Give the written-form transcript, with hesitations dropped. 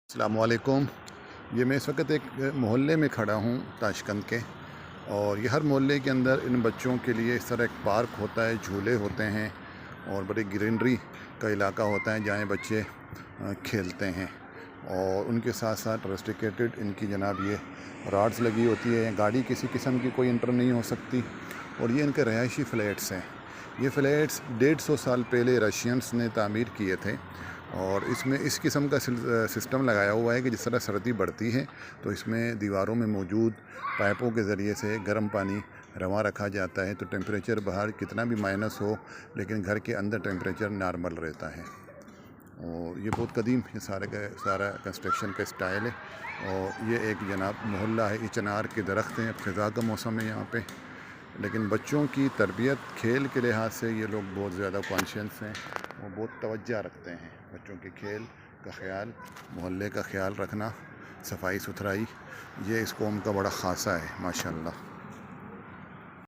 अस्सलामु अलैकुम। ये मैं इस वक्त एक मोहल्ले में खड़ा हूँ ताशकंद के, और ये हर मोहल्ले के अंदर इन बच्चों के लिए इस तरह एक पार्क होता है, झूले होते हैं और बड़ी ग्रीनरी का इलाका होता है जहाँ बच्चे खेलते हैं। और उनके साथ साथ रेस्ट्रिकेटेड इनकी जनाब ये राड्स लगी होती है, गाड़ी किसी किस्म की कोई इंटर नहीं हो सकती। और ये इनके रहायशी फ़्लैट्स हैं। ये फ़्लैट्स 150 साल पहले रशियंस ने तामीर किए थे, और इसमें इस किस्म का सिस्टम लगाया हुआ है कि जिस तरह सर्दी बढ़ती है तो इसमें दीवारों में मौजूद पाइपों के ज़रिए से गर्म पानी रवा रखा जाता है, तो टेम्परेचर बाहर कितना भी माइनस हो लेकिन घर के अंदर टेम्परेचर नॉर्मल रहता है। और ये बहुत कदीम ये सारा कंस्ट्रक्शन का स्टाइल है। और ये एक जनाब मोहल्ला है, ये चनार के दरख्त हैं, अब ख़ज़ा का मौसम है यहाँ पे, लेकिन बच्चों की तरबियत खेल के लिहाज से ये लोग बहुत ज़्यादा कॉन्शियस हैं और बहुत तवज्जो रखते हैं। बच्चों के खेल का ख्याल, मोहल्ले का ख्याल रखना, सफाई सुथराई, ये इस कौम का बड़ा ख़ासा है माशाअल्लाह।